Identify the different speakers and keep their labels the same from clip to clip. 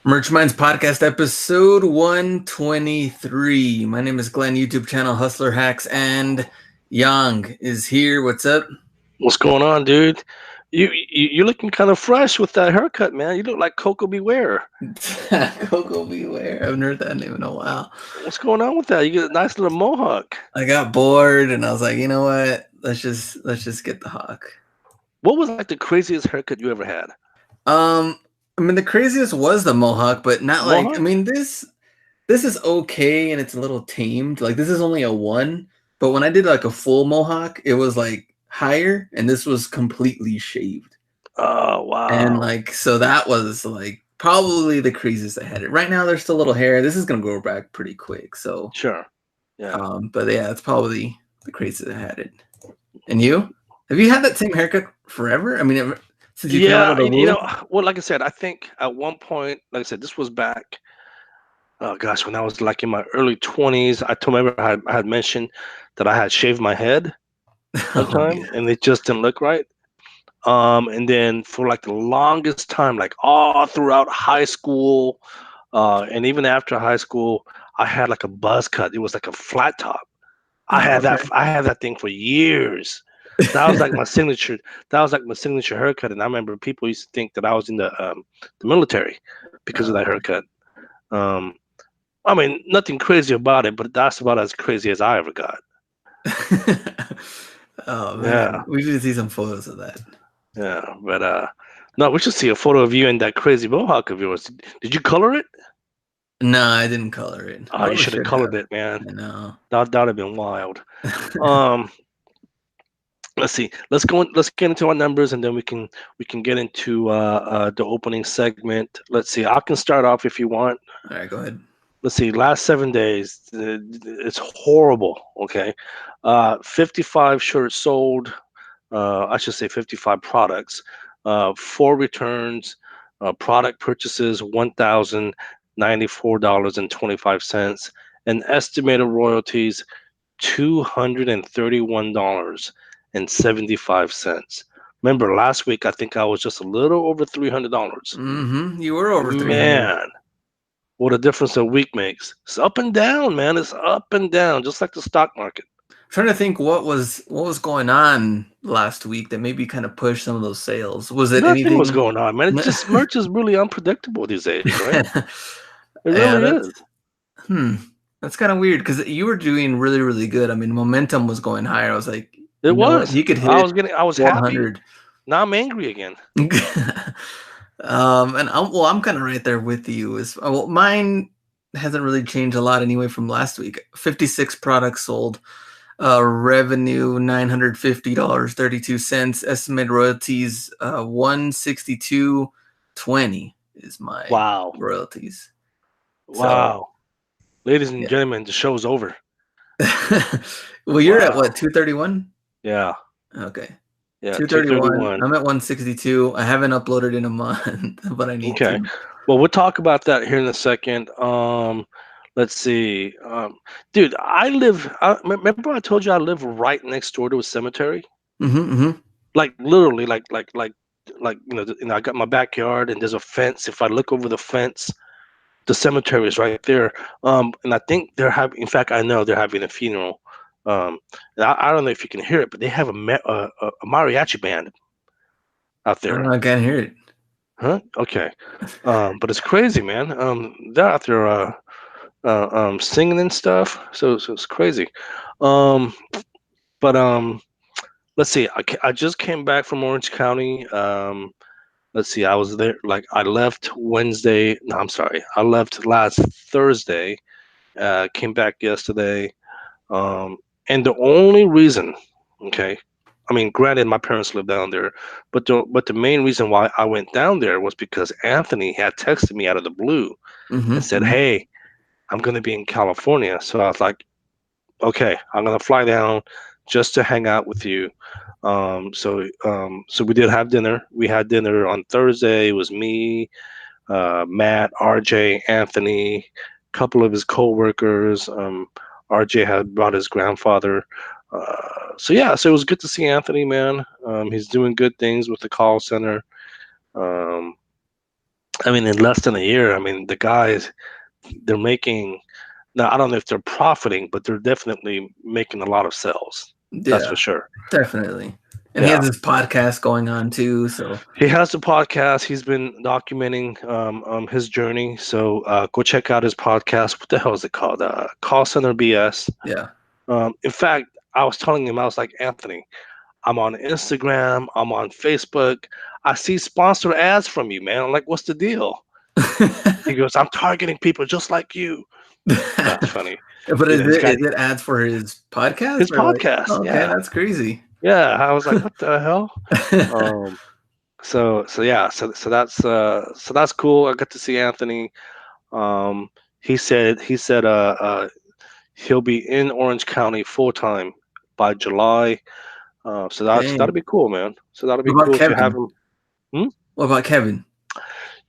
Speaker 1: Merch Minds Podcast, episode 123. My name is Glenn, YouTube channel Hustler Hacks, and Yang is here. What's up?
Speaker 2: What's going on, dude? You're looking kind of fresh with that haircut, man. You look like Coco Beware.
Speaker 1: Coco Beware. I haven't heard that name in a while.
Speaker 2: What's going on with that? You get a nice little mohawk.
Speaker 1: I got bored and I was like, you know what? Let's just get the hawk.
Speaker 2: What was like the craziest haircut you ever had?
Speaker 1: I mean the craziest was the mohawk, but not like
Speaker 2: Mohawk?
Speaker 1: I mean this is okay and it's a little tamed. Like this is only a 1, but when I did like a full mohawk, it was like higher and this was completely shaved.
Speaker 2: Oh, wow.
Speaker 1: And like so that was like probably the craziest I had it. Right now there's still a little hair. This is gonna grow back pretty quick. So
Speaker 2: Sure. Yeah.
Speaker 1: but yeah, it's probably the craziest I had it. And you? Have you had that same haircut forever? I mean, since you came out of the womb?
Speaker 2: Well, like I said, I think at one point, like I said, this was back, oh gosh, when I was like in my early 20s. I remember I had mentioned that I had shaved my head one time,
Speaker 1: yeah.
Speaker 2: and it just didn't look right. And then for like the longest time, like all throughout high school, and even after high school, I had like a buzz cut. It was like a flat top. I had that thing for years. That was like my signature. That was like my signature haircut. And I remember people used to think that I was in the military because of that haircut. I mean, nothing crazy about it, but that's about as crazy as I ever got.
Speaker 1: Oh man,
Speaker 2: Yeah.
Speaker 1: we should see some photos of that.
Speaker 2: Yeah, but no, we should see a photo of you and that crazy mohawk of yours. Did you color it?
Speaker 1: No, I didn't color it.
Speaker 2: Oh, you should have colored it, man.
Speaker 1: I know.
Speaker 2: That would have been wild. Let's see. Let's get into our numbers, and then we can get into the opening segment. Let's see. I can start off if you want.
Speaker 1: All right, go ahead.
Speaker 2: Let's see. Last 7 days, it's horrible. Okay, 55 shirts sold. I should say 55 products. 4 returns. Product purchases $1,094.25, and estimated royalties $231.75. Remember last week, I think I was just a little over $300.
Speaker 1: Mm-hmm. You were over 300.
Speaker 2: Man, what a difference a week makes. It's up and down, man. It's up and down, just like the stock market.
Speaker 1: I'm trying to think what was going on last week that maybe kind of pushed some of those sales. Was it
Speaker 2: Nothing
Speaker 1: anything
Speaker 2: was going on, man. It's just merch is really unpredictable these days, right? It really is.
Speaker 1: That's kind of weird because you were doing really, really good. I mean, momentum was going higher. I was like,
Speaker 2: it was.
Speaker 1: You could hit.
Speaker 2: I was happy. Now I'm angry again.
Speaker 1: And I'm kind of right there with you. Mine hasn't really changed a lot anyway from last week. 56 products sold. Revenue $950.32. Estimated royalties $162.20 is my royalties.
Speaker 2: Wow. Ladies and gentlemen, the show's over.
Speaker 1: Well, you're at what, 231?
Speaker 2: Yeah.
Speaker 1: Okay.
Speaker 2: Yeah,
Speaker 1: 231. I'm at 162. I haven't uploaded in a month, but I need to.
Speaker 2: Well, we'll talk about that here in a second. Let's see. Dude, remember I told you I live right next door to a cemetery? Like literally, like I got my backyard and there's a fence. If I look over the fence, the cemetery is right there. And I think in fact, I know they're having a funeral. And I don't know if you can hear it, but they have a mariachi band out there.
Speaker 1: I can't hear it.
Speaker 2: Huh? Okay. But it's crazy, man. They're out there singing and stuff. So it's crazy. But let's see. I just came back from Orange County. Let's see. I was there. Like I left Wednesday. No, I'm sorry. I left last Thursday. Came back yesterday. And the only reason, okay, I mean, granted, my parents live down there, but the main reason why I went down there was because Anthony had texted me out of the blue and said, "Hey, I'm going to be in California." So I was like, "Okay, I'm going to fly down just to hang out with you." So we did have dinner. We had dinner on Thursday. It was me, Matt, RJ, Anthony, a couple of his coworkers. RJ had brought his grandfather. So it was good to see Anthony, man. He's doing good things with the call center. I mean, in less than a year, I mean, the guys, they're making now. I don't know if they're profiting, but they're definitely making a lot of sales. That's
Speaker 1: Yeah,
Speaker 2: for sure.
Speaker 1: definitely. And he has
Speaker 2: Yeah.
Speaker 1: his podcast going on too, so
Speaker 2: He has a podcast. He's been documenting his journey. So go check out his podcast. What the hell is it called? Call Center BS.
Speaker 1: yeah.
Speaker 2: In fact, I was telling him, I was like, Anthony, I'm on Instagram. I'm on Facebook. I see sponsor ads from you, man. I'm like, what's the deal? He goes, I'm targeting people just like you. That's funny.
Speaker 1: But
Speaker 2: You
Speaker 1: is
Speaker 2: know, he's
Speaker 1: it
Speaker 2: got
Speaker 1: is it ads for his podcast
Speaker 2: his
Speaker 1: or like
Speaker 2: podcast.
Speaker 1: oh, okay,
Speaker 2: Yeah.
Speaker 1: that's crazy.
Speaker 2: Yeah. I was like, what the hell? Um, so yeah, so that's cool. I got to see Anthony. Um, he said he'll be in Orange County full time by July. So that'll
Speaker 1: Dang.
Speaker 2: be cool, man. So that'll
Speaker 1: What
Speaker 2: be
Speaker 1: about
Speaker 2: cool to have
Speaker 1: Kevin?
Speaker 2: him. Hmm?
Speaker 1: What about Kevin?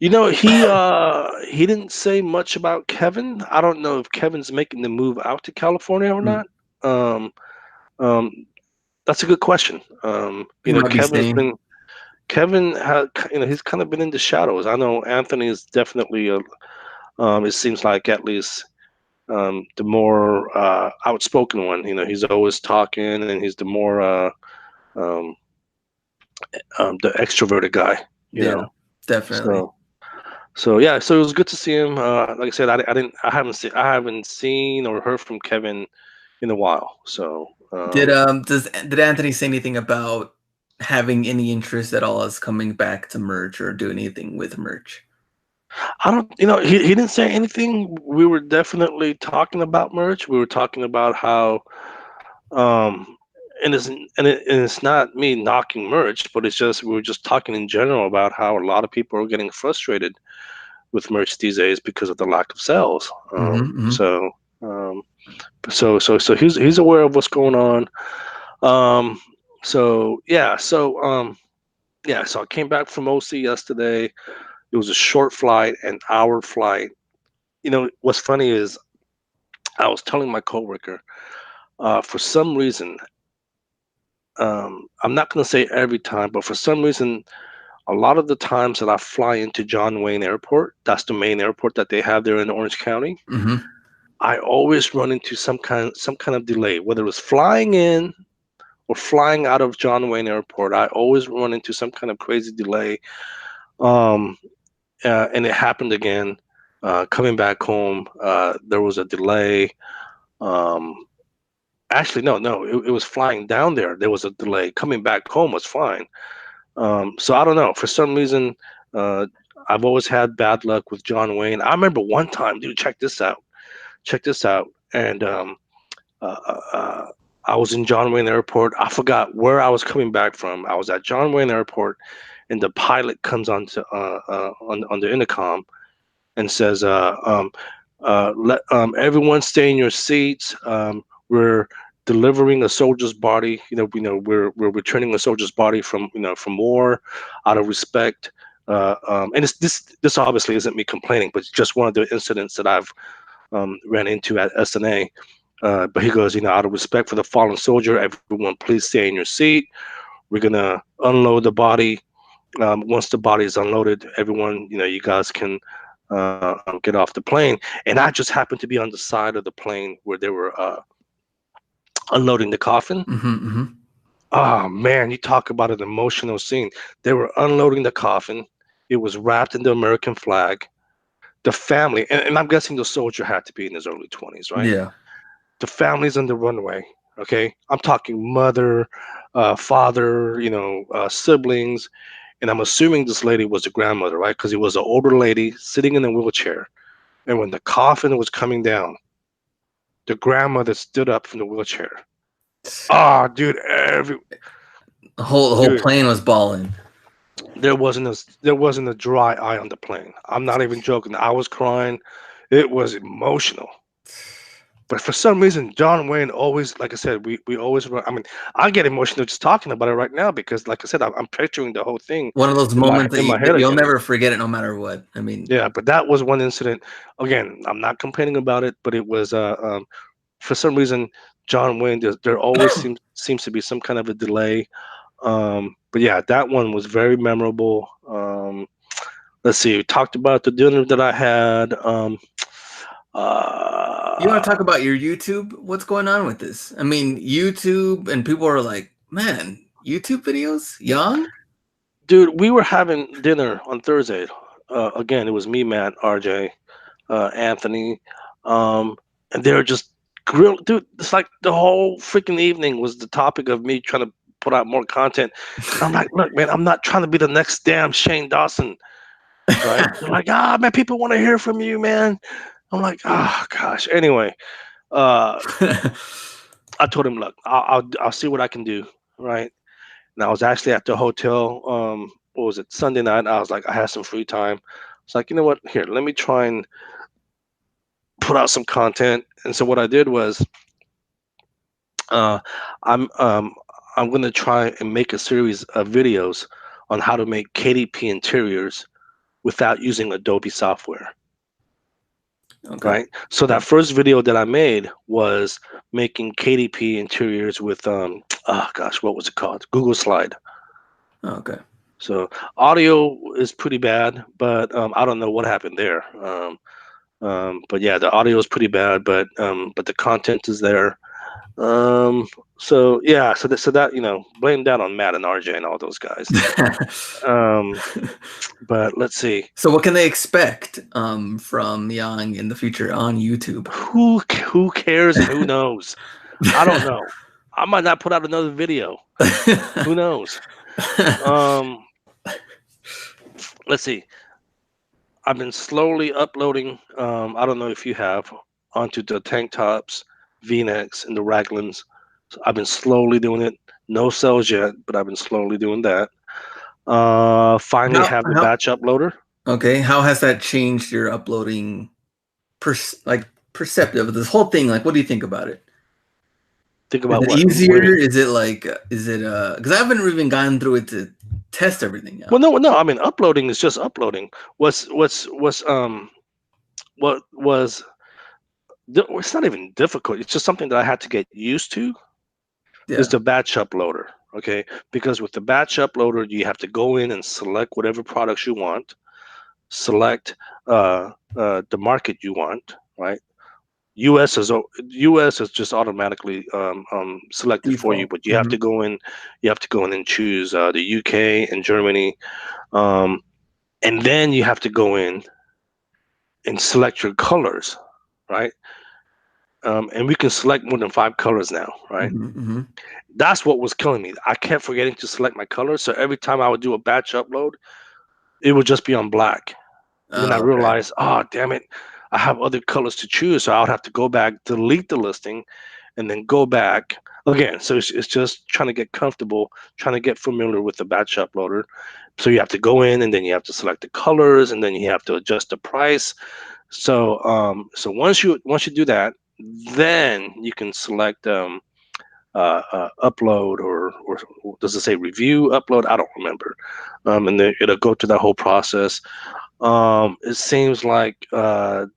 Speaker 2: You know, he didn't say much about Kevin. I don't know if Kevin's making the move out to California or
Speaker 1: Mm,
Speaker 2: not. Um, um, that's a good question.
Speaker 1: he might be staying.
Speaker 2: Kevin had, he's kind of been in the shadows. I know Anthony is definitely it seems like at least the more outspoken one. You know, he's always talking, and he's the more um, the extroverted guy. You
Speaker 1: Yeah,
Speaker 2: know,
Speaker 1: definitely.
Speaker 2: so so yeah, so it was good to see him. Like I said, I haven't seen or heard from Kevin in a while. So
Speaker 1: Did Anthony say anything about having any interest at all as coming back to merch or do anything with merch?
Speaker 2: I don't, he didn't say anything. We were definitely talking about merch. We were talking about how um and it's not me knocking merch, but it's just we were just talking in general about how a lot of people are getting frustrated with merch these days because of the lack of sales.
Speaker 1: Mhm, mhm.
Speaker 2: Um, so he's aware of what's going on. Um, so yeah, so I came back from OC yesterday. It was a short flight, an hour flight. You know what's funny is I was telling my coworker, for some reason, I'm not going to say every time, but for some reason, a lot of the times that I fly into John Wayne Airport, that's the main airport that they have there in Orange County,
Speaker 1: Mhm.
Speaker 2: I always run into some kind of delay, whether it's flying in or flying out of John Wayne Airport. I always run into some kind of crazy delay. Um, and it happened again. Coming back home, there was a delay. Um, Actually, no, it was flying down there. There was a delay. Coming back home was fine. So I don't know. For some reason, uh, I've always had bad luck with John Wayne. I remember one time, dude. Check this out. Check this out. And uh, uh, uh, I was in John Wayne Airport. I forgot where I was coming back from. I was at John Wayne Airport, and the pilot comes on the intercom and says, "Let everyone stay in your seats. We're delivering a soldier's body. We're returning a soldier's body from war, out of respect." And this obviously isn't me complaining, but it's just one of the incidents that I've ran into at SNA. But he goes, out of respect for the fallen soldier, everyone please stay in your seat. We're gonna unload the body. Once the body is unloaded, everyone, you guys can get off the plane. And I just happened to be on the side of the plane where they were unloading the coffin.
Speaker 1: Mhm, mhm.
Speaker 2: Oh man, you talk about an emotional scene. They were unloading the coffin. It was wrapped in the American flag. The family, and I'm guessing the soldier had to be in his early 20s, right?
Speaker 1: Yeah.
Speaker 2: The family's on the runway. Okay, I'm talking mother, father, siblings, and I'm assuming this lady was a grandmother, right? Because it was an older lady sitting in a wheelchair, and when the coffin was coming down, the grandmother stood up from the wheelchair. Ah, dude,
Speaker 1: The whole
Speaker 2: dude,
Speaker 1: plane was balling.
Speaker 2: there wasn't a dry eye on the plane. I'm not even joking. I was crying. It was emotional. But for some reason, John Wayne always, like I said, we always run. I mean, I get emotional just talking about it right now because, like I said, I'm picturing the whole thing
Speaker 1: One of those
Speaker 2: in my
Speaker 1: moments that
Speaker 2: in my
Speaker 1: that
Speaker 2: head
Speaker 1: you'll
Speaker 2: again.
Speaker 1: never forget it no matter what. I mean
Speaker 2: Yeah, but that was one incident. Again, I'm not complaining about it, but it was for some reason, John Wayne. There always seems to be some kind of a delay. But yeah, that one was very memorable. let's see. We talked about the dinner that I had.
Speaker 1: You want to talk
Speaker 2: Uh,
Speaker 1: about your YouTube? What's going on with this? I mean, YouTube, and people are like, man, YouTube videos? Young?
Speaker 2: dude, we were having dinner on Thursday. Again, it was me, Matt, RJ, Anthony, um, and they were just grilled. Dude, it's like the whole freaking evening was the topic of me trying to put out more content. And I'm like, look, man, I'm not trying to be the next damn Shane Dawson, right? They're like, man, people want to hear from you, man. I'm like, gosh. Anyway, uh, I told him, look, I'll see what I can do, right? And I was actually at the hotel. What was it? Sunday night. I was like, I had some free time. It's like, you know what? Here, let me try and put out some content. And so what I did was, uh, I'm um, I'm gonna try and make a series of videos on how to make KDP interiors without using Adobe software.
Speaker 1: Okay.
Speaker 2: Right. So
Speaker 1: Yeah.
Speaker 2: that first video that I made was making KDP interiors with oh gosh, what was it called? Google Slide.
Speaker 1: Okay.
Speaker 2: So audio is pretty bad, but I don't know what happened there. But yeah, the audio is pretty bad, but the content is there. Um, so yeah, so that blame that on Matt and RJ and all those guys. Um, but let's see,
Speaker 1: So what can they expect from Young in the future on YouTube?
Speaker 2: who cares and who knows? I don't know. I might not put out another video. Who knows? Um, let's see. I've been slowly uploading. I don't know if you have onto the tank tops, V-necks, and the raglans. So I've been slowly doing it. No sales yet, but I've been slowly doing that. Finally
Speaker 1: how
Speaker 2: have the
Speaker 1: how
Speaker 2: batch uploader.
Speaker 1: okay, how has that changed your uploading like perceptive of this whole thing? Like what do you think about it?
Speaker 2: Think
Speaker 1: Is
Speaker 2: about
Speaker 1: it
Speaker 2: what? What do you
Speaker 1: easier?
Speaker 2: mean?
Speaker 1: Is it like is it because I haven't even gone through it to test everything
Speaker 2: Well,
Speaker 1: out.
Speaker 2: no, no. I mean, uploading is just uploading. What was? It's not even difficult. It's just something that I had to get used to. Is
Speaker 1: Yeah.
Speaker 2: the batch uploader. Okay, because with the batch uploader, you have to go in and select whatever products you want, select the market you want, right? US is just automatically selected for you,
Speaker 1: Default.
Speaker 2: but you have to go in. You have to go in and choose the UK and Germany, um, and then you have to go in and select your colors, right? And we can select more than 5 colors now, right?
Speaker 1: Hmm, hmm.
Speaker 2: That's what was killing me. I kept forgetting to select my colors, so every time I would do a batch upload, it would just be on black. And then I
Speaker 1: Oh, okay.
Speaker 2: realized, oh damn it, I have other colors to choose, so I would have to go back, delete the listing, and then go back again. So it's just trying to get comfortable, trying to get familiar with the batch uploader. So you have to go in, and then you have to select the colors, and then you have to adjust the price. So once you do that, then you can select upload or does it say review upload? I don't remember. And then it'll go through that whole process. It seems like the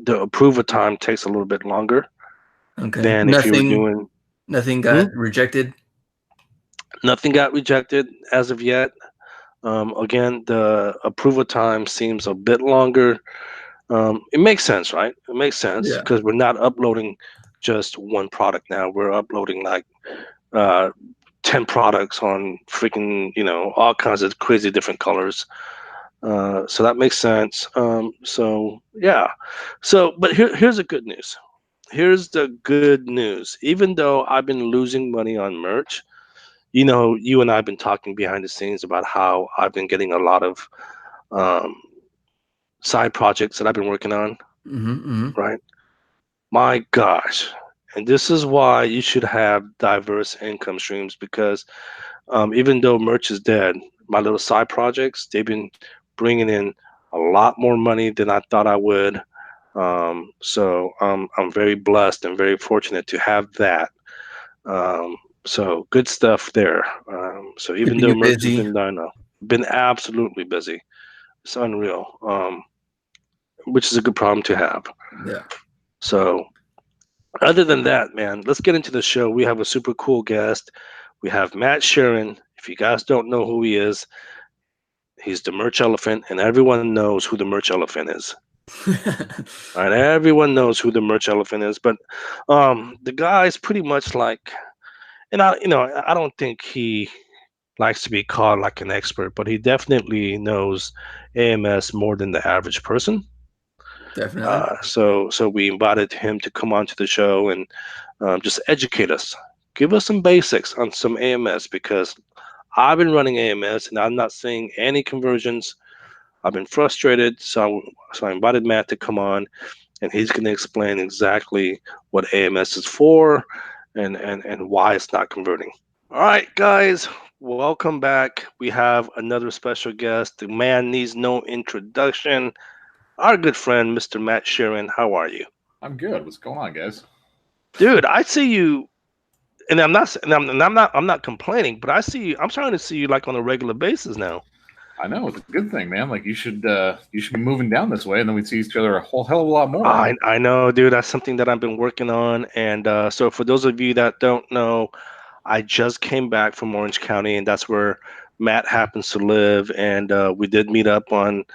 Speaker 2: approval time takes a little bit longer
Speaker 1: Okay.
Speaker 2: than if you were
Speaker 1: Nothing
Speaker 2: doing.
Speaker 1: nothing
Speaker 2: Hmm?
Speaker 1: got rejected.
Speaker 2: Nothing got rejected as of yet. Again, the approval time seems a bit longer. It makes sense, right? It makes sense
Speaker 1: Yeah.
Speaker 2: because we're not uploading just one product now. We're uploading like uh, 10 products on freaking, all kinds of crazy different colors. So that makes sense. So yeah. But here's the good news. Here's the good news. Even though I've been losing money on merch, you and I have been talking behind the scenes about how I've been getting a lot of um, side projects that I've been working on,
Speaker 1: Hmm, hmm.
Speaker 2: right? My gosh. And this is why you should have diverse income streams because even though merch is dead, my little side projects, they've been bringing in a lot more money than I thought I would. So I'm very blessed and very fortunate to have that. Um, so good stuff there. So even
Speaker 1: Keeping
Speaker 2: though
Speaker 1: you
Speaker 2: merch has
Speaker 1: busy.
Speaker 2: been done, been absolutely busy. It's unreal, which is a good problem to have.
Speaker 1: Yeah.
Speaker 2: So other than that, man, let's get into the show. We have a super cool guest. We have Matt Sheeran. If you guys don't know who he is, He's the merch elephant, and everyone knows who the merch elephant is. All right, everyone knows who the merch elephant is, but the guy's pretty much like, and I don't think he likes to be called like an expert, but he definitely knows AMS more than the average person.
Speaker 1: Definitely.
Speaker 2: So we invited him to come onto the show and just educate us, give us some basics on some AMS because I've been running AMS and I'm not seeing any conversions. I've been frustrated, so I invited Matt to come on, and he's going to explain exactly what AMS is for and why it's not converting. All right, guys, welcome back. We have another special guest. The man needs no introduction. Our good friend, Mr. Matt Sheeran. How are you?
Speaker 3: I'm good. What's going on, guys?
Speaker 2: Dude, I see you, and I'm not complaining, but I see you. I'm starting to see you like on a regular basis now.
Speaker 3: I know it's a good thing, man. Like you should be moving down this way, and then we'd see each other a whole hell of a lot more.
Speaker 2: I know, dude. That's something that I've been working on, and so for those of you that don't know, I just came back from Orange County, and that's where Matt happens to live, and we did meet up on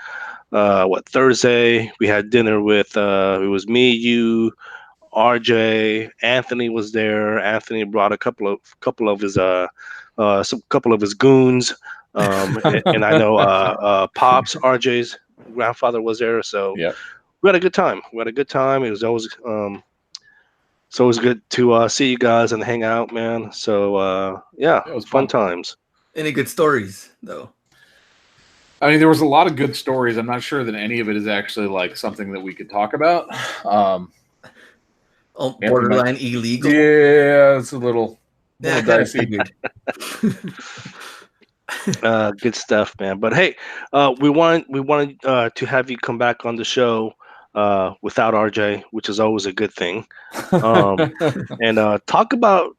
Speaker 2: Thursday. We had dinner with it was me, you, RJ, Anthony was there. Anthony brought a couple of his some couple of his goons, and I know Pops, RJ's grandfather was there, so
Speaker 3: Yeah,
Speaker 2: we had a good time. We had a good time. It was always it's always good to see you guys and hang out, man. So yeah,
Speaker 3: it was
Speaker 2: fun times.
Speaker 1: Any good stories though?
Speaker 3: I mean, there was a lot of good stories. I'm not sure that any of it is actually like something that we could talk about.
Speaker 1: Borderline illegal.
Speaker 3: Yeah, it's a little
Speaker 1: Yeah, I kind of
Speaker 3: dicey.
Speaker 1: figured.
Speaker 2: Good stuff, man. But hey, we wanted to have you come back on the show without RJ, which is always a good thing. And talk about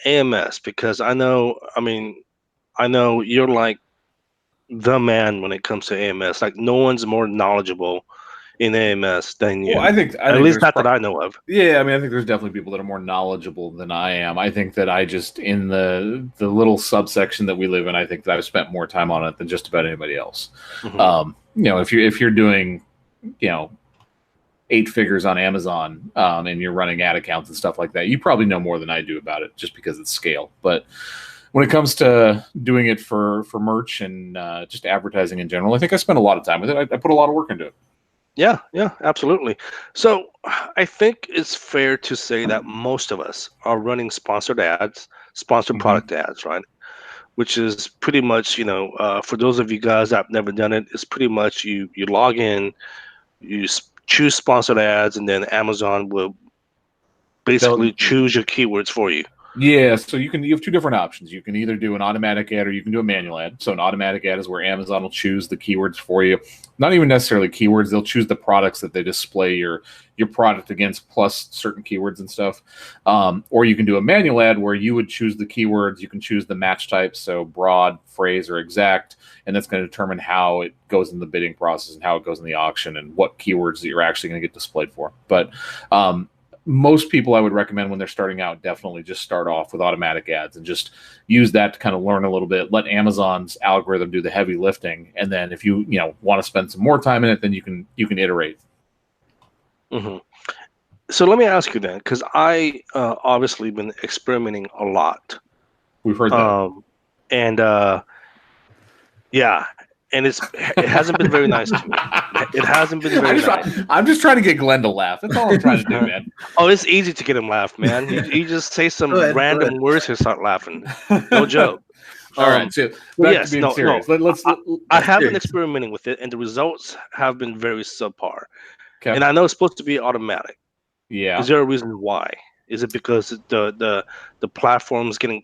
Speaker 2: AMS because I know you're like the man when it comes to AMS. Like no one's more knowledgeable in AMS than you.
Speaker 3: Well, I think
Speaker 2: at least not that I know of.
Speaker 3: Yeah, I mean, I think there's definitely people that are more knowledgeable than I am. I think that I just in the little subsection that we live in, I think that I've spent more time on it than just about anybody else.
Speaker 2: Mm-hmm.
Speaker 3: If you're doing, 8 figures on Amazon and you're running ad accounts and stuff like that, you probably know more than I do about it just because it's scale. But when it comes to doing it for merch and just advertising in general, I think I spend a lot of time with it. I put a lot of work into it.
Speaker 2: Yeah, absolutely. So I think it's fair to say that most of us are running sponsored ads, sponsored product ads, right? Which is pretty much, for those of you guys that have never done it, it's pretty much you log in, you choose sponsored ads, and then Amazon will basically choose your keywords for you.
Speaker 3: Yeah, so you have 2 different options. You can either do an automatic ad or you can do a manual ad. So an automatic ad is where Amazon will choose the keywords for you. Not even necessarily keywords, they'll choose the products that they display your product against plus certain keywords and stuff. Or you can do a manual ad where you would choose the keywords, you can choose the match types, so broad, phrase, or exact, and that's going to determine how it goes in the bidding process and how it goes in the auction and what keywords that you're actually going to get displayed for. But most people I would recommend when they're starting out definitely just start off with automatic ads and just use that to kind of learn a little bit. Let Amazon's algorithm do the heavy lifting, and then if you want to spend some more time in it, then you can iterate.
Speaker 2: Mm-hmm. So let me ask you then, because I obviously been experimenting a lot.
Speaker 3: We've heard that,
Speaker 2: and yeah. And it hasn't been very nice to me. It hasn't been very nice.
Speaker 3: I'm just trying to get Glenn to laugh. That's all I'm trying to do, man.
Speaker 2: Oh, it's easy to get him laugh, man. You just say some random words, he'll start laughing. No joke.
Speaker 3: All right, so
Speaker 2: yes,
Speaker 3: no.
Speaker 2: I have been experimenting with it, and the results have been very subpar. Okay. And I know it's supposed to be automatic.
Speaker 3: Yeah.
Speaker 2: Is there a reason why? Is it because the platform is getting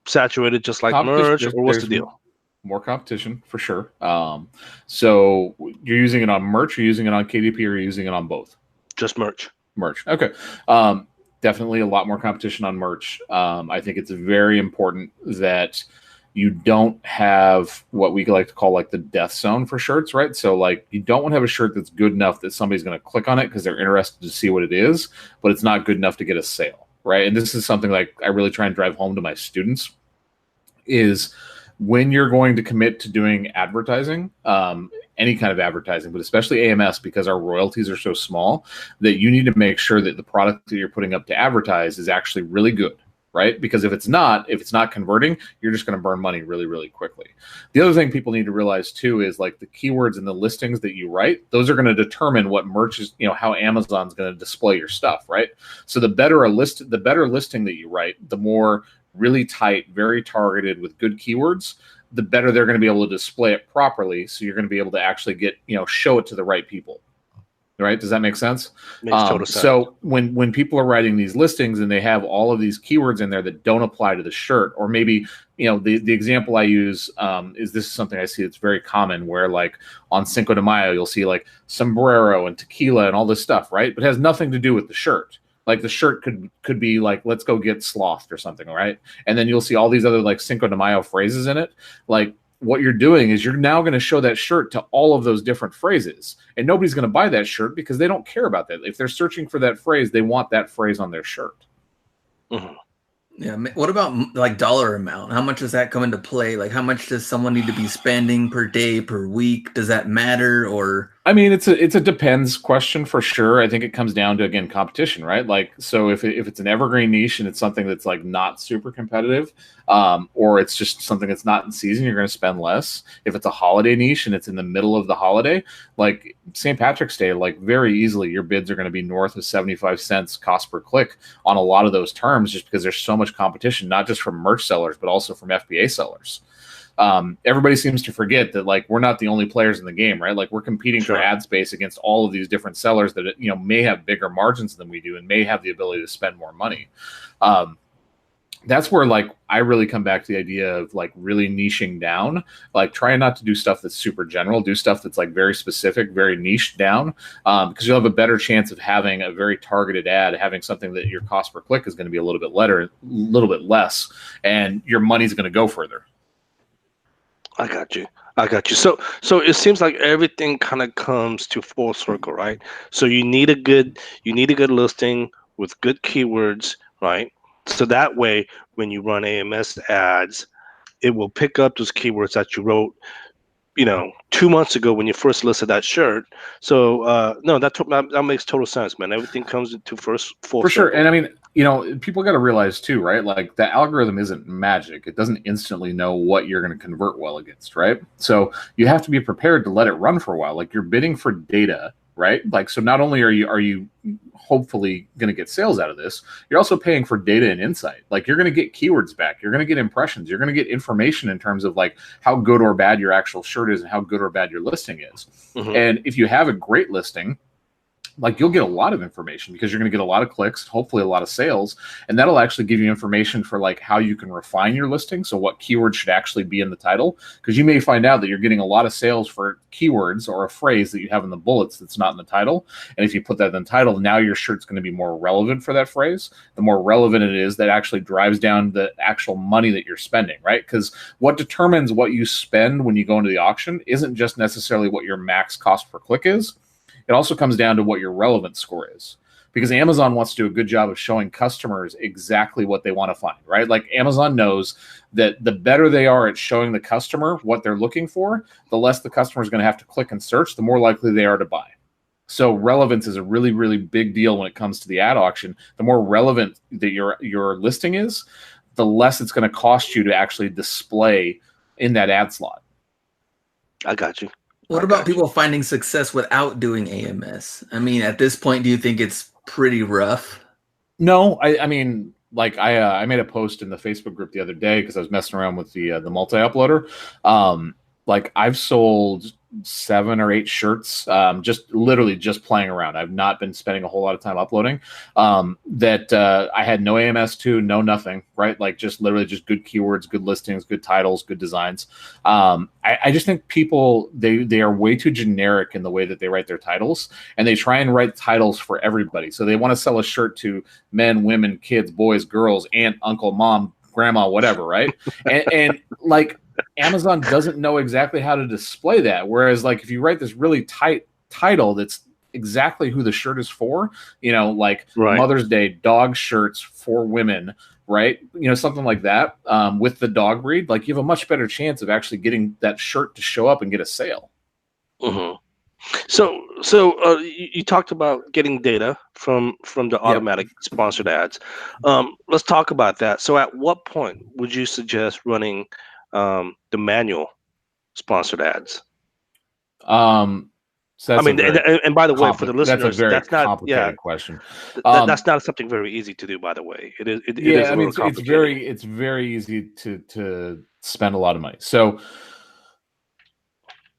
Speaker 2: saturated just like merch, or what's the deal?
Speaker 3: More competition for sure. So you're using it on merch, you're using it on KDP, or you're using it on both?
Speaker 2: Just merch.
Speaker 3: Merch. Okay. Definitely a lot more competition on merch. I think it's very important that you don't have what we like to call like the death zone for shirts, right? So like you don't want to have a shirt that's good enough that somebody's going to click on it because they're interested to see what it is, but it's not good enough to get a sale, right? And this is something like I really try and drive home to my students is when you're going to commit to doing advertising, any kind of advertising, but especially AMS, because our royalties are so small, that you need to make sure that the product that you're putting up to advertise is actually really good, right? Because if it's not converting, you're just going to burn money really, really quickly. The other thing people need to realize too is like the keywords and the listings that you write, those are going to determine what merch is, how Amazon's going to display your stuff, right? So the better listing that you write, the more really tight, very targeted with good keywords, the better they're going to be able to display it properly. So you're going to be able to actually get, show it to the right people. Right? Does that make sense?
Speaker 2: Makes total sense.
Speaker 3: So when people are writing these listings and they have all of these keywords in there that don't apply to the shirt, or maybe, the example I use is, this is something I see that's very common, where like on Cinco de Mayo, you'll see like sombrero and tequila and all this stuff, right? But it has nothing to do with the shirt. Like the shirt could be like, let's go get slothed or something, right? And then you'll see all these other like Cinco de Mayo phrases in it. Like, what you're doing is you're now going to show that shirt to all of those different phrases, and nobody's going to buy that shirt because they don't care about that. If they're searching for that phrase, they want that phrase on their shirt.
Speaker 1: Mm-hmm. Yeah. What about like dollar amount? How much does that come into play? Like, how much does someone need to be spending per day, per week? Does that matter? Or
Speaker 3: I mean, it's a depends question for sure. I think it comes down to, again, competition, right? Like, so if it's an evergreen niche and it's something that's like not super competitive, or it's just something that's not in season, you're going to spend less. If it's a holiday niche and it's in the middle of the holiday, like St. Patrick's Day, like very easily your bids are going to be north of 75 cents cost per click on a lot of those terms, just because there's so much competition, not just from merch sellers, but also from FBA sellers. Everybody seems to forget that like we're not the only players in the game, right? Like we're competing for ad space against all of these different sellers that may have bigger margins than we do and may have the ability to spend more money. That's where like I really come back to the idea of like really niching down, like trying not to do stuff that's super general, do stuff that's like very specific, very niche down, because you'll have a better chance of having a very targeted ad, having something that your cost per click is going to be a little bit less, and your money's going to go further.
Speaker 2: I got you. So it seems like everything kind of comes to full circle, right? So you need a good listing with good keywords, right? So that way, when you run AMS ads, it will pick up those keywords that you wrote, 2 months ago when you first listed that shirt. So no, that makes total sense, man. Everything comes into full
Speaker 3: for sure.
Speaker 2: circle.
Speaker 3: And I mean, people got to realize too, right? Like the algorithm isn't magic. It doesn't instantly know what you're going to convert well against, right? So you have to be prepared to let it run for a while. Like you're bidding for data, right? Like, so not only are you hopefully going to get sales out of this, you're also paying for data and insight. Like you're going to get keywords back. You're going to get impressions. You're going to get information in terms of like how good or bad your actual shirt is and how good or bad your listing is. Mm-hmm. And if you have a great listing, like you'll get a lot of information because you're going to get a lot of clicks, hopefully a lot of sales, and that'll actually give you information for like how you can refine your listing. So what keywords should actually be in the title, because you may find out that you're getting a lot of sales for keywords or a phrase that you have in the bullets that's not in the title. And if you put that in the title, now your shirt's going to be more relevant for that phrase. The more relevant it is, that actually drives down the actual money that you're spending, right? Because what determines what you spend when you go into the auction isn't just necessarily what your max cost per click is. It also comes down to what your relevance score is, because Amazon wants to do a good job of showing customers exactly what they want to find, right? Like Amazon knows that the better they are at showing the customer what they're looking for, the less the customer is going to have to click and search, the more likely they are to buy. So relevance is a really, really big deal when it comes to the ad auction. The more relevant that your listing is, the less it's going to cost you to actually display in that ad slot.
Speaker 2: I got you.
Speaker 1: What about people finding success without doing AMS? I mean, at this point, do you think it's pretty rough?
Speaker 3: No, I mean, like I made a post in the Facebook group the other day because I was messing around with the multi-uploader. Like I've sold 7 or 8 shirts, just playing around. I've not been spending a whole lot of time uploading. That I had no AMS to, no nothing, right? Like just literally just good keywords, good listings, good titles, good designs. I just think people they are way too generic in the way that they write their titles, and they try and write titles for everybody. So they want to sell a shirt to men, women, kids, boys, girls, aunt, uncle, mom, grandma, whatever, right? and like Amazon doesn't know exactly how to display that. Whereas like if you write this really tight title that's exactly who the shirt is for, like right. Mother's Day, dog shirts for women, right? Something like that, with the dog breed, like you have a much better chance of actually getting that shirt to show up and get a sale.
Speaker 2: Mm-hmm. So you talked about getting data from the
Speaker 3: Yep.
Speaker 2: automatic sponsored ads. Let's talk about that. So at what point would you suggest running the manual sponsored ads?
Speaker 3: So that's
Speaker 2: and by the way, for the
Speaker 3: that's a
Speaker 2: listeners,
Speaker 3: very
Speaker 2: that's not
Speaker 3: complicated question.
Speaker 2: that's not something very easy to do. By the way, it is a little complicated.
Speaker 3: it's very easy to spend a lot of money. So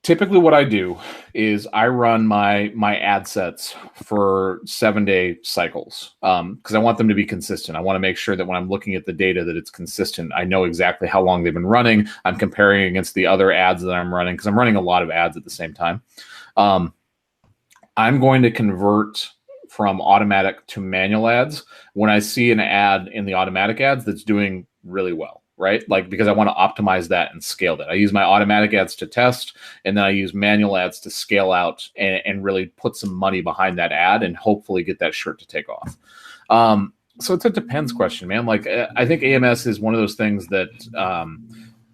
Speaker 3: typically what I do is I run my ad sets for 7-day cycles, because I want them to be consistent. I want to make sure that when I'm looking at the data that it's consistent. I know exactly how long they've been running. I'm comparing against the other ads that I'm running, because I'm running a lot of ads at the same time. I'm going to convert from automatic to manual ads when I see an ad in the automatic ads that's doing really well, right? Like, because I want to optimize that and scale that. I use my automatic ads to test, and then I use manual ads to scale out and really put some money behind that ad and hopefully get that shirt to take off. So it's a depends question, man. Like, I think AMS is one of those things that,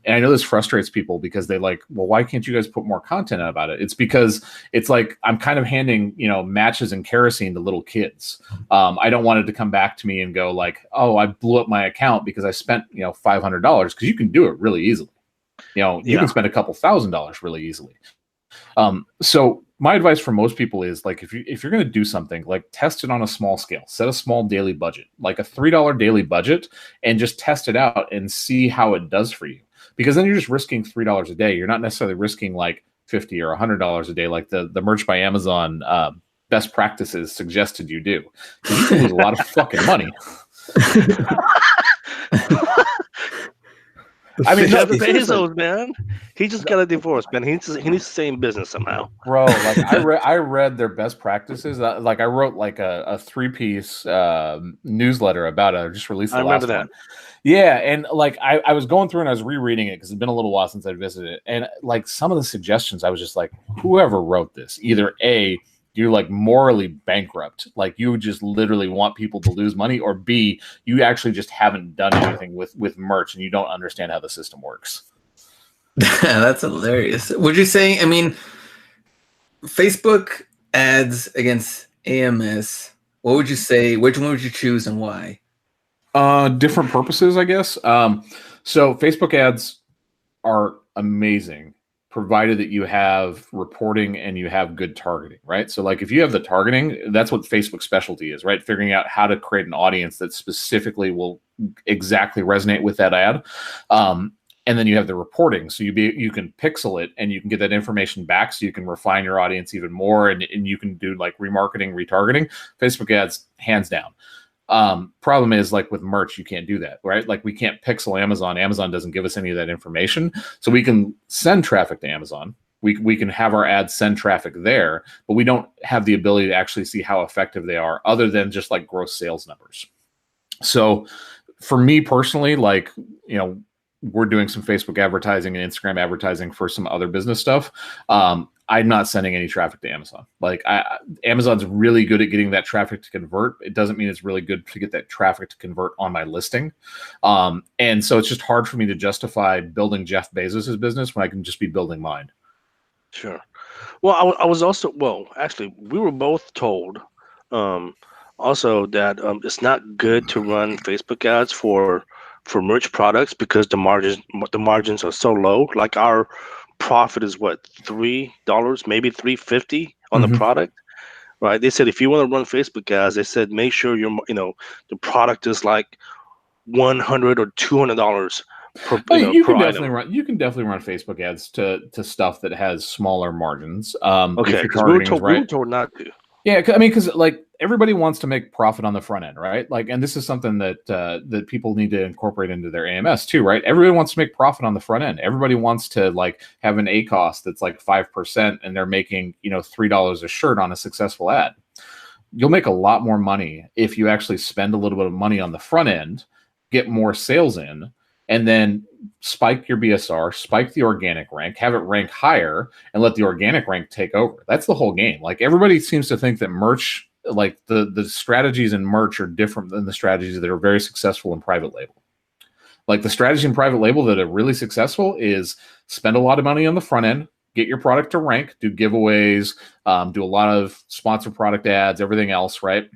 Speaker 3: and I know this frustrates people because they like, well, why can't you guys put more content out about it? It's because it's like I'm kind of handing, matches and kerosene to little kids. I don't want it to come back to me and go like, oh, I blew up my account because I spent, $500, because you can do it really easily. You can spend a couple $1,000s really easily. So my advice for most people is like, if you're going to do something, like test it on a small scale, set a small daily budget, like a $3 daily budget, and just test it out and see how it does for you. Because then you're just risking $3 a day. You're not necessarily risking like $50 or $100 a day, like the Merch by Amazon best practices suggested you do. Because you can lose a lot of fucking money.
Speaker 2: I mean, Jeff Bezos, man, he just got a divorce, man. He needs to stay in business somehow,
Speaker 3: bro. Like I read their best practices. Like I wrote like a 3-piece newsletter about it. I just released the last one. Yeah, and like I was going through and I was rereading it because it's been a little while since I visited it, and like some of the suggestions, I was just like, whoever wrote this, either A, you're like morally bankrupt, like you just literally want people to lose money, or B, you actually just haven't done anything with merch and you don't understand how the system works.
Speaker 1: That's hilarious. Would you say, I mean, Facebook ads against AMS, what would you say, which one would you choose and why?
Speaker 3: Different purposes, I guess. So Facebook ads are amazing, provided that you have reporting and you have good targeting, right? So like if you have the targeting, that's what Facebook specialty is, right? Figuring out how to create an audience that specifically will exactly resonate with that ad. And then you have the reporting. So you can pixel it and you can get that information back, so you can refine your audience even more, and you can do like remarketing, retargeting. Facebook ads, hands down. Problem is, like with merch, you can't do that, right? Like we can't pixel Amazon. Amazon doesn't give us any of that information. So we can send traffic to Amazon. We can have our ads send traffic there, but we don't have the ability to actually see how effective they are, other than just like gross sales numbers. So for me personally, like, we're doing some Facebook advertising and Instagram advertising for some other business stuff. I'm not sending any traffic to Amazon. Like Amazon's really good at getting that traffic to convert. It doesn't mean it's really good to get that traffic to convert on my listing. And so it's just hard for me to justify building Jeff Bezos's business when I can just be building mine.
Speaker 2: Sure. Well, I was also, actually, we were both told also that it's not good to run Facebook ads for merch products because the margins are so low. Like our profit is what, $3, maybe $3.50 on the product, right? They said if you want to run Facebook ads, they said make sure the product is like $100 or $200 per.
Speaker 3: You
Speaker 2: per
Speaker 3: can
Speaker 2: item.
Speaker 3: definitely run Facebook ads to stuff that has smaller margins.
Speaker 2: Okay, because we were told not to.
Speaker 3: Yeah, because like everybody wants to make profit on the front end, right? Like, and this is something that people need to incorporate into their AMS too, right? Everybody wants to make profit on the front end. Everybody wants to like have an ACoS that's like 5%, and they're making $3 a shirt on a successful ad. You'll make a lot more money if you actually spend a little bit of money on the front end, get more sales in, and then spike your BSR, spike the organic rank, have it rank higher, and let the organic rank take over. That's the whole game. Like everybody seems to think that merch, like the strategies in merch are different than the strategies that are very successful in private label. Like the strategy in private label that are really successful is spend a lot of money on the front end, get your product to rank, do giveaways, do a lot of sponsored product ads, everything else, right?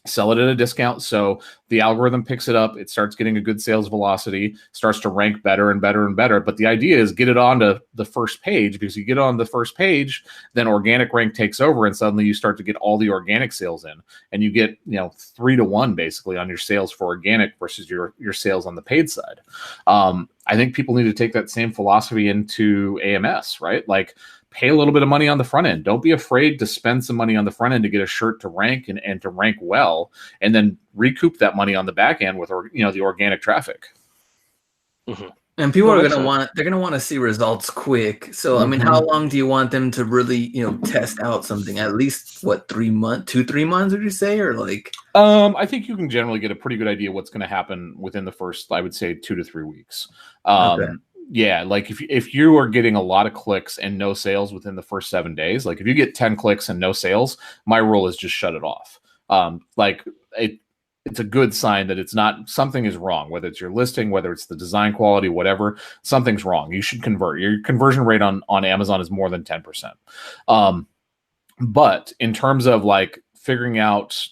Speaker 3: Sell it at a discount. So the algorithm picks it up. It starts getting a good sales velocity, starts to rank better and better and better. But the idea is get it onto the first page, because you get on the first page, then organic rank takes over, and suddenly you start to get all the organic sales in, and you get 3-to-1 basically on your sales for organic versus your sales on the paid side. I think people need to take that same philosophy into AMS, right? Like, pay a little bit of money on the front end. Don't be afraid to spend some money on the front end to get a shirt to rank and to rank well, and then recoup that money on the back end with the organic traffic.
Speaker 1: Mm-hmm. And people are gonna want to see results quick. So I mean, how long do you want them to really test out something? At least what, 3 months, 2-3 months, would you say, or like?
Speaker 3: I think you can generally get a pretty good idea what's going to happen within the first, I would say, 2 to 3 weeks. Okay. Yeah, like if you are getting a lot of clicks and no sales within the first 7 days, like if you get 10 clicks and no sales, my rule is just shut it off. It's a good sign that it's not, something is wrong, whether it's your listing, whether it's the design quality, whatever, something's wrong. You should convert. Your conversion rate on Amazon is more than 10%. But in terms of like figuring out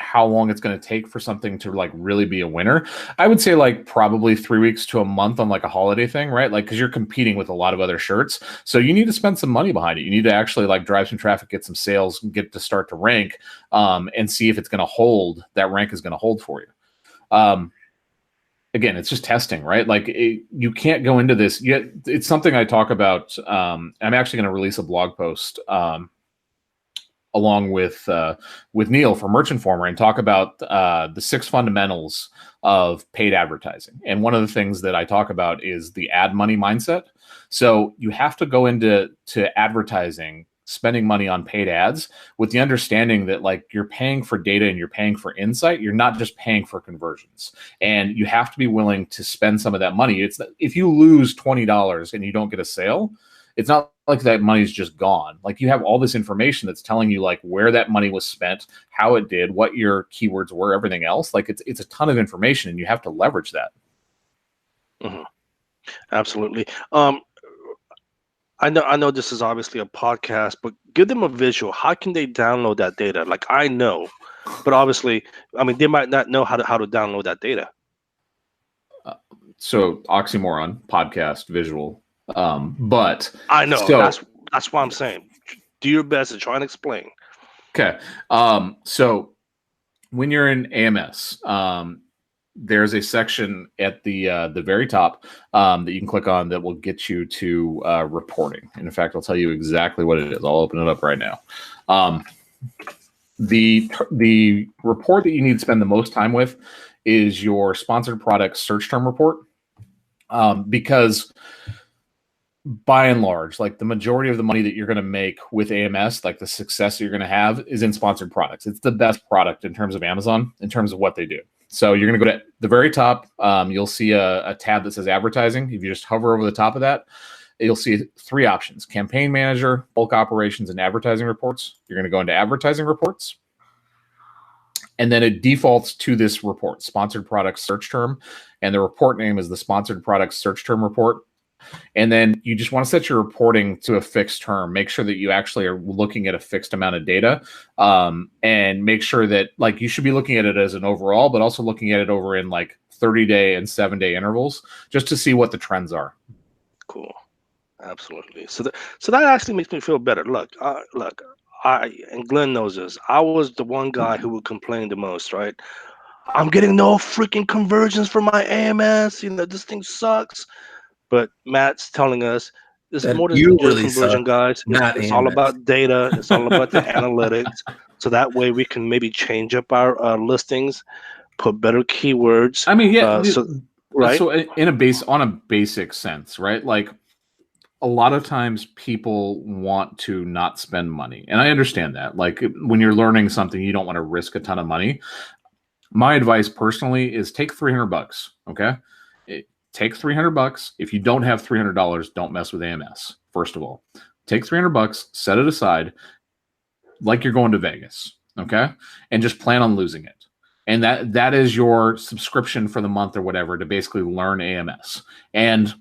Speaker 3: how long it's going to take for something to like really be a winner, I would say like probably 3 weeks to a month on like a holiday thing, right? Like, because you're competing with a lot of other shirts, so you need to spend some money behind it. You need to actually like drive some traffic, get some sales, and get to start to rank, and see if it's going to hold. That rank is going to hold for you. Again, it's just testing, right? Like you can't go into this yet. It's something I talk about. I'm actually going to release a blog post along with Neil from Merch Informer, and talk about the 6 fundamentals of paid advertising. And one of the things that I talk about is the ad money mindset. So you have to go into advertising, spending money on paid ads, with the understanding that like you're paying for data and you're paying for insight. You're not just paying for conversions, and you have to be willing to spend some of that money. It's if you lose $20 and you don't get a sale, it's not like that money's just gone. Like, you have all this information that's telling you like where that money was spent, how it did, what your keywords were, everything else. Like it's a ton of information, and you have to leverage that.
Speaker 2: Mm-hmm. Absolutely. I know this is obviously a podcast, but give them a visual. How can they download that data? Like, I know, but obviously, I mean, they might not know how to download that data.
Speaker 3: So oxymoron, podcast, visual. But
Speaker 2: I know, so, that's what I'm saying. Do your best to try and explain.
Speaker 3: Okay. So when you're in AMS, there's a section at the very top that you can click on that will get you to reporting. And in fact, I'll tell you exactly what it is. I'll open it up right now. The report that you need to spend the most time with is your sponsored product search term report, because by and large, like the majority of the money that you're going to make with AMS, like the success that you're going to have, is in sponsored products. It's the best product in terms of Amazon, in terms of what they do. So you're going to go to the very top. You'll see a tab that says advertising. If you just hover over the top of that, you'll see 3 options: campaign manager, bulk operations, and advertising reports. You're going to go into advertising reports, and then it defaults to this report, sponsored products search term. And the report name is the sponsored products search term report. And then you just want to set your reporting to a fixed term. Make sure that you actually are looking at a fixed amount of data, and make sure that like you should be looking at it as an overall, but also looking at it over in like 30-day and 7-day intervals, just to see what the trends are.
Speaker 2: Cool. Absolutely. So that actually makes me feel better. Look, and Glenn knows this. I was the one guy who would complain the most, right? I'm getting no freaking conversions for my AMS. This thing sucks. But Matt's telling us this is more than just really conversion, guys. It's all about data. It's all about the analytics. So that way we can maybe change up our listings, put better keywords.
Speaker 3: I mean, yeah.
Speaker 2: Right.
Speaker 3: So on a basic sense, right? Like, a lot of times people want to not spend money, and I understand that. Like, when you're learning something, you don't want to risk a ton of money. My advice personally is take $300. Okay. Take $300. If you don't have $300, don't mess with AMS. First of all, take $300, set it aside like you're going to Vegas. okay, and just plan on losing it. And that is your subscription for the month or whatever to basically learn AMS. And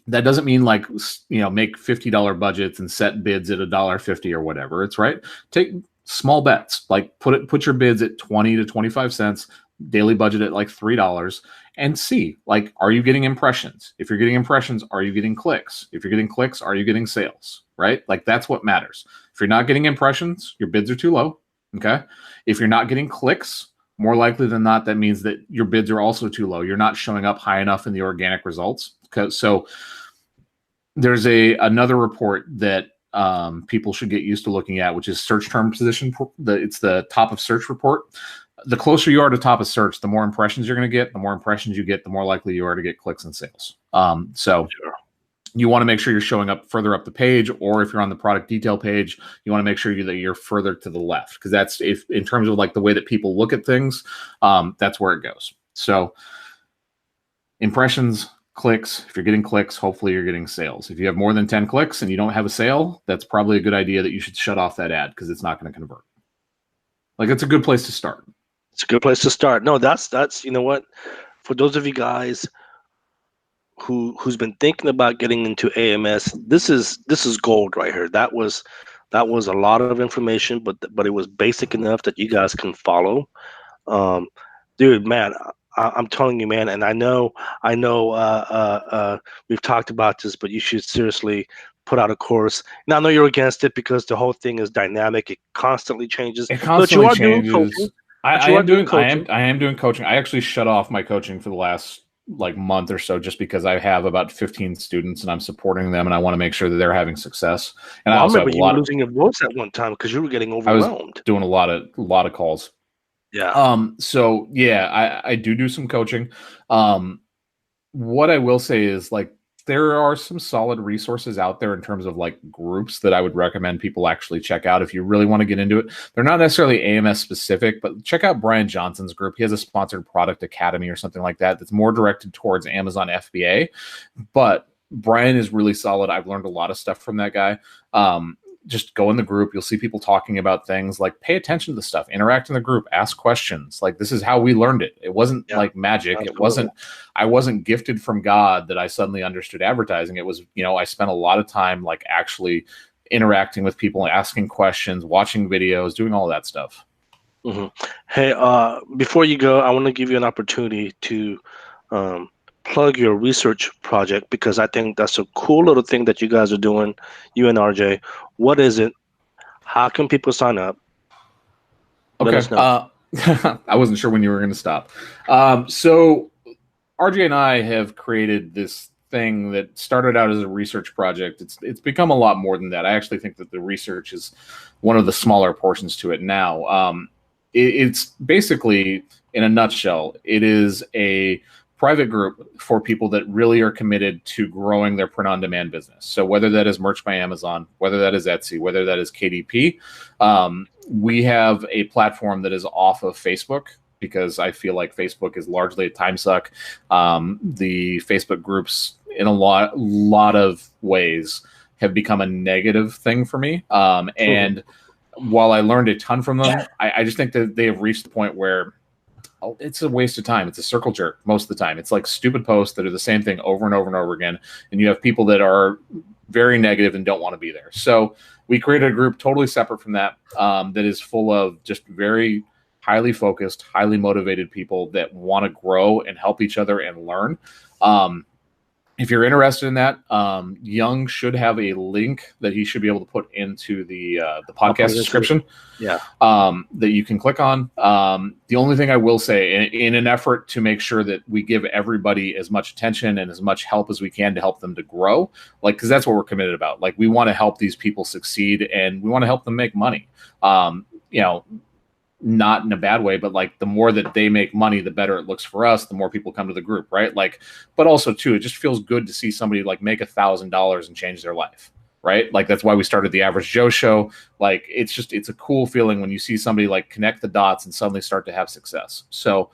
Speaker 3: that doesn't mean like, make $50 budgets and set bids at $1.50 or whatever. It's right. Take small bets, like put your bids at 20 to 25 cents, daily budget at like $3, and see, like, are you getting impressions? If you're getting impressions, are you getting clicks? If you're getting clicks, are you getting sales? Right? Like, that's what matters. If you're not getting impressions, your bids are too low. Okay. If you're not getting clicks, more likely than not, that means that your bids are also too low. You're not showing up high enough in the organic results. So there's another report that people should get used to looking at, which is search term position. It's the top of search report. The closer you are to top of search, the more impressions you're going to get. The more impressions you get, the more likely you are to get clicks and sales. So you want to make sure you're showing up further up the page, or if you're on the product detail page, you want to make sure that you're further to the left, because that's, if in terms of like the way that people look at things, that's where it goes. So impressions, clicks. If you're getting clicks, hopefully you're getting sales. If you have more than 10 clicks and you don't have a sale, that's probably a good idea that you should shut off that ad, because it's not going to convert. Like, it's a good place to start.
Speaker 2: It's a good place to start. No, that's you know what, for those of you guys who's been thinking about getting into AMS, this is gold right here. That was a lot of information, but it was basic enough that you guys can follow. Dude, man, I'm telling you, man, and I know we've talked about this, but you should seriously put out a course. Now, I know you're against it because the whole thing is dynamic. It constantly changes.
Speaker 3: It constantly
Speaker 2: but you are
Speaker 3: changes.
Speaker 2: doing coaching.
Speaker 3: I am doing coaching. I actually shut off my coaching for the last like month or so, just because I have about 15 students and I'm supporting them, and I want to make sure that they're having success. And I also
Speaker 2: remember you were losing your voice at one time because you were getting overwhelmed.
Speaker 3: I was doing a lot of calls.
Speaker 2: Yeah.
Speaker 3: So yeah, I do some coaching. What I will say is, like, there are some solid resources out there in terms of like groups that I would recommend people actually check out if you really want to get into it. They're not necessarily AMS specific, but check out Brian Johnson's group. He has a sponsored product academy or something like that that's more directed towards Amazon FBA. But Brian is really solid. I've learned a lot of stuff from that guy. Just go in the group. You'll see people talking about things. Like, pay attention to the stuff, interact in the group, ask questions. Like, this is how we learned it. It wasn't like magic. Absolutely. I wasn't gifted from God that I suddenly understood advertising. It was, I spent a lot of time like actually interacting with people, asking questions, watching videos, doing all that stuff.
Speaker 2: Mm-hmm. Hey, before you go, I want to give you an opportunity to plug your research project, because I think that's a cool little thing that you guys are doing, you and RJ. What is it? How can people sign up?
Speaker 3: Okay. Let us know. I wasn't sure when you were going to stop. So RJ and I have created this thing that started out as a research project. It's become a lot more than that. I actually think that the research is one of the smaller portions to it now. It's basically, in a nutshell, it is a private group for people that really are committed to growing their print-on-demand business. So whether that is Merch by Amazon, whether that is Etsy, whether that is KDP, we have a platform that is off of Facebook, because I feel like Facebook is largely a time suck. The Facebook groups, in a lot of ways, have become a negative thing for me. And while I learned a ton from them, I just think that they have reached the point where it's a waste of time. It's a circle jerk most of the time. It's like stupid posts that are the same thing over and over and over again. And you have people that are very negative and don't want to be there. So we created a group totally separate from that, that is full of just very highly focused, highly motivated people that want to grow and help each other and learn. If you're interested in that, Young should have a link that he should be able to put into the podcast description.
Speaker 2: Yeah.
Speaker 3: That you can click on. The only thing I will say, in an effort to make sure that we give everybody as much attention and as much help as we can to help them to grow, like, because that's what we're committed about. Like, we want to help these people succeed, and we want to help them make money. Not in a bad way, but like, the more that they make money, the better it looks for us, the more people come to the group, right? Like, but also too, it just feels good to see somebody like make $1,000 and change their life, right? Like, that's why we started the Average Joe Show. Like, it's a cool feeling when you see somebody like connect the dots and suddenly start to have success. So,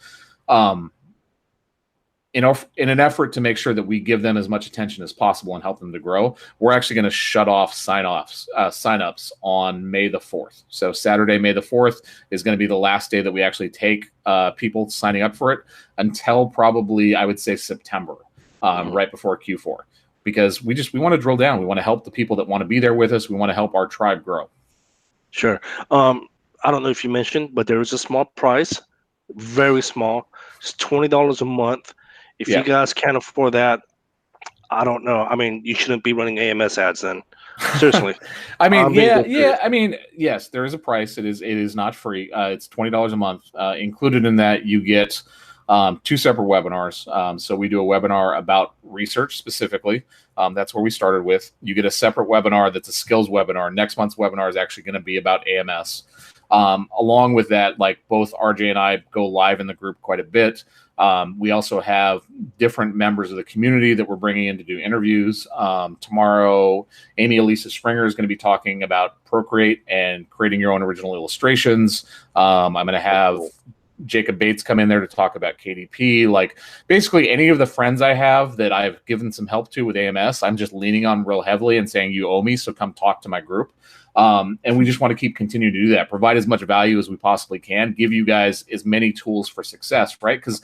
Speaker 3: in in an effort to make sure that we give them as much attention as possible and help them to grow, we're actually going to shut off signups on May the 4th. So Saturday, May the 4th is going to be the last day that we actually take people signing up for it until probably, I would say, September, right before Q4, because we want to drill down. We want to help the people that want to be there with us. We want to help our tribe grow.
Speaker 2: Sure. I don't know if you mentioned, but there is a small price, very small. It's $20 a month. If you guys can't afford that, I don't know. I mean, you shouldn't be running AMS ads then. Seriously.
Speaker 3: I mean, I mean, yes, there is a price. It is not free. It's $20 a month. Included in that, you get 2 separate webinars. So we do a webinar about research specifically. That's where we started with. You get a separate webinar that's a skills webinar. Next month's webinar is actually going to be about AMS. Along with that, like both RJ and I go live in the group quite a bit. We also have different members of the community that we're bringing in to do interviews. Tomorrow, Amy Elisa Springer is going to be talking about Procreate and creating your own original illustrations. I'm going to have Jacob Bates come in there to talk about KDP. Like basically any of the friends I have that I've given some help to with AMS, I'm just leaning on real heavily and saying, you owe me, so come talk to my group. And we just want to keep continuing to do that, provide as much value as we possibly can, give you guys as many tools for success, right? Because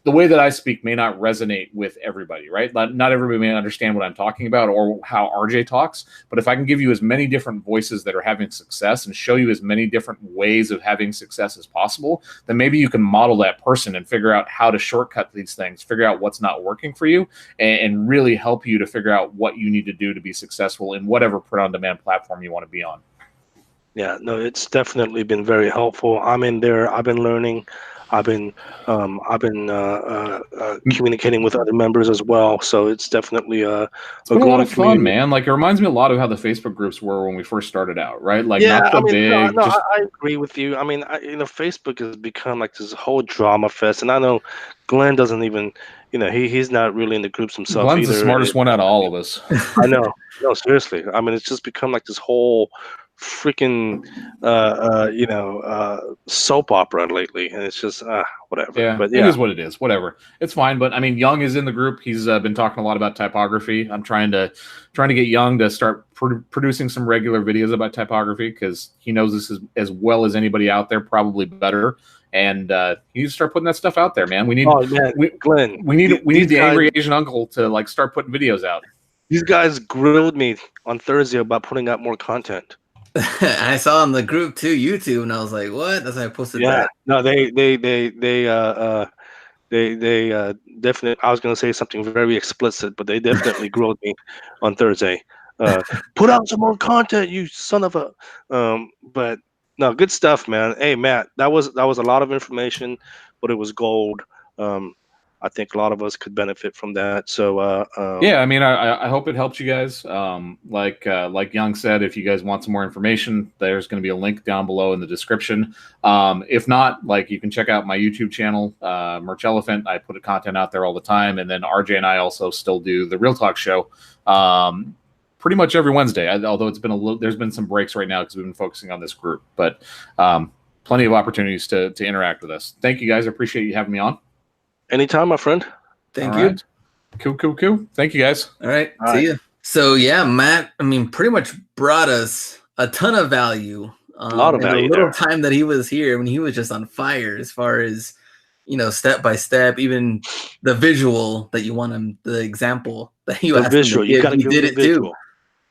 Speaker 3: the way that I speak may not resonate with everybody, right? Not everybody may understand what I'm talking about or how RJ talks, but if I can give you as many different voices that are having success and show you as many different ways of having success as possible, then maybe you can model that person and figure out how to shortcut these things, figure out what's not working for you, and really help you to figure out what you need to do to be successful in whatever print-on-demand platform you want to be on.
Speaker 2: Yeah, no, it's definitely been very helpful. I'm in there. I've been learning. I've been communicating with other members as well. So it's definitely a
Speaker 3: been a lot of fun,
Speaker 2: community.
Speaker 3: man. Like it reminds me a lot of how the Facebook groups were when we first started out, right? Like
Speaker 2: Yeah,
Speaker 3: not so
Speaker 2: I mean,
Speaker 3: big.
Speaker 2: I agree with you. I mean, Facebook has become like this whole drama fest, and I know Glenn doesn't even, he's not really in the groups himself
Speaker 3: Glenn's
Speaker 2: either.
Speaker 3: the smartest one out of all of us.
Speaker 2: I know. No, seriously. I mean, it's just become like this whole freaking soap opera lately, and it's just whatever.
Speaker 3: Yeah,
Speaker 2: but
Speaker 3: it is what it is. Whatever, it's fine. But I mean, Young is in the group. He's been talking a lot about typography. I'm trying to get Young to start producing some regular videos about typography because he knows this as well as anybody out there, probably better. And you need to start putting that stuff out there, man. We need,
Speaker 2: Glenn,
Speaker 3: we need the angry Asian uncle to like start putting videos out.
Speaker 2: These guys grilled me on Thursday about putting out more content.
Speaker 1: I saw in the group too, YouTube, and I was like, "What?" That's why I posted that.
Speaker 2: No, they definitely. I was gonna say something very explicit, but they definitely grilled me on Thursday. Put out some more content, you son of a. But no, good stuff, man. Hey, Matt, that was a lot of information, but it was gold. I think a lot of us could benefit from that. So
Speaker 3: yeah, I mean, I hope it helps you guys. Like Young said, if you guys want some more information, there's going to be a link down below in the description. If not, like you can check out my YouTube channel, Merch Elephant. I put content out there all the time, and then RJ and I also still do the Real Talk show. Pretty much every Wednesday, although it's been there's been some breaks right now because we've been focusing on this group, but plenty of opportunities to interact with us. Thank you guys. I appreciate you having me on.
Speaker 2: Anytime, my friend.
Speaker 1: Thank you.
Speaker 3: Cool. Thank you, guys.
Speaker 1: All right. See ya. So, yeah, Matt, I mean, pretty much brought us a ton of value.
Speaker 2: A lot of value.
Speaker 1: The little time that he was here, when he was just on fire as far as, step by step, even the visual that you want him, the example that you asked him to give, he did it too.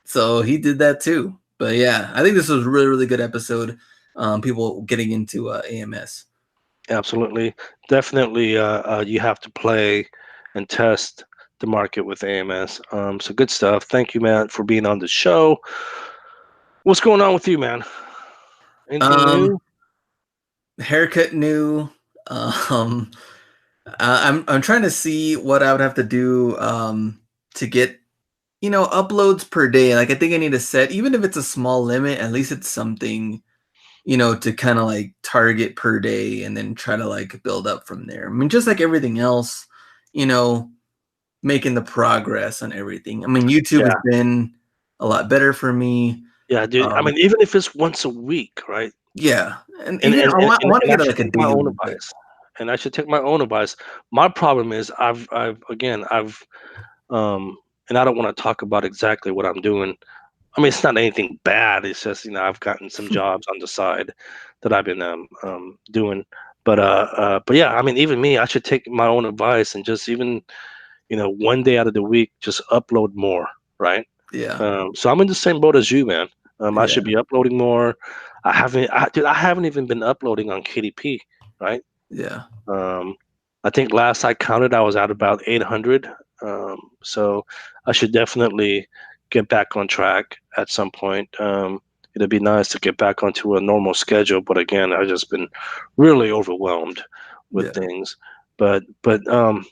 Speaker 1: So he did that too. But yeah, I think this was a really, really good episode. People getting into AMS.
Speaker 2: Absolutely. Definitely you have to play and test the market with AMS. So good stuff. Thank you, Matt, for being on the show. What's going on with you, man? Anything new?
Speaker 1: Haircut new. I'm trying to see what I would have to do to get uploads per day. Like I think I need to set, even if it's a small limit, at least it's something to kind of like target per day and then try to like build up from there. I mean, just like everything else, making the progress on everything. I mean, YouTube has been a lot better for me.
Speaker 2: Yeah, dude. I mean, even if it's once a week, right?
Speaker 1: Yeah. And I want to get like a daily.
Speaker 2: and I should take my own advice. My problem is and I don't want to talk about exactly what I'm doing. I mean, it's not anything bad. It's just I've gotten some jobs on the side that I've been doing. But yeah, I mean, even me, I should take my own advice and just even one day out of the week, just upload more, right?
Speaker 1: Yeah.
Speaker 2: So I'm in the same boat as you, man. I
Speaker 1: Yeah.
Speaker 2: should be uploading more. Dude, I haven't even been uploading on KDP, right?
Speaker 1: Yeah.
Speaker 2: Um, I think last I counted, I was at about 800. So I should definitely get back on track at some point. It'd be nice to get back onto a normal schedule, but again, I've just been really overwhelmed with
Speaker 1: Yeah.
Speaker 2: things. But I'm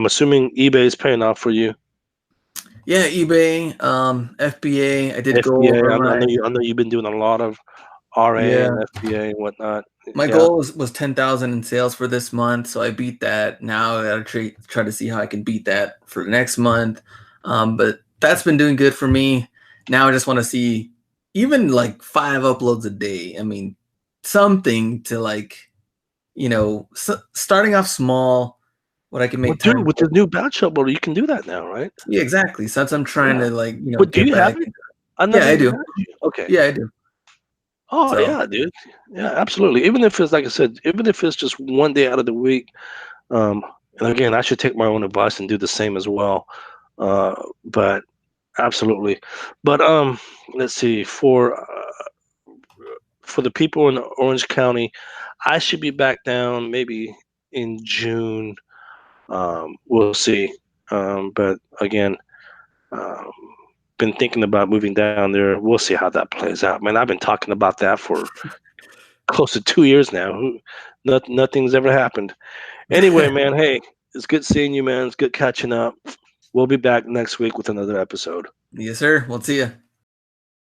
Speaker 2: assuming eBay is paying off for you.
Speaker 1: Yeah, eBay, FBA. I did go
Speaker 2: FBA,
Speaker 1: over
Speaker 2: I
Speaker 1: my,
Speaker 2: know you've been doing a lot of RA
Speaker 1: yeah.
Speaker 2: and FBA and whatnot.
Speaker 1: My
Speaker 2: Yeah.
Speaker 1: goal was 10,000 in sales for this month, so I beat that. Now I gotta try to see how I can beat that for the next month. But that's been doing good for me. Now I just want to see even like 5 uploads a day. I mean, something to like, starting off small, what I can
Speaker 2: Well,
Speaker 1: make
Speaker 2: dude,
Speaker 1: time
Speaker 2: with
Speaker 1: for.
Speaker 2: the new batch uploader, you can do that now, right?
Speaker 1: Yeah, exactly. Since I'm trying
Speaker 2: Yeah.
Speaker 1: to like,
Speaker 2: But do
Speaker 1: get
Speaker 2: you have
Speaker 1: back.
Speaker 2: it? I
Speaker 1: Yeah,
Speaker 2: never
Speaker 1: I
Speaker 2: even
Speaker 1: do.
Speaker 2: asked you. Okay.
Speaker 1: Yeah, I do.
Speaker 2: Oh
Speaker 1: So
Speaker 2: yeah, dude. Yeah, absolutely. Even if it's like I said, even if it's just one day out of the week. Um, and again, I should take my own advice and do the same as well. But absolutely. But let's see. For the people in Orange County, I should be back down maybe in June. We'll see. But again, um, been thinking about moving down there. We'll see how that plays out, man. I've been talking about that for close to 2 years now. Nothing's ever happened. Anyway, man, hey, it's good seeing you, man. It's good catching up. We'll be back next week with another episode.
Speaker 1: yes, sir. We'll see you.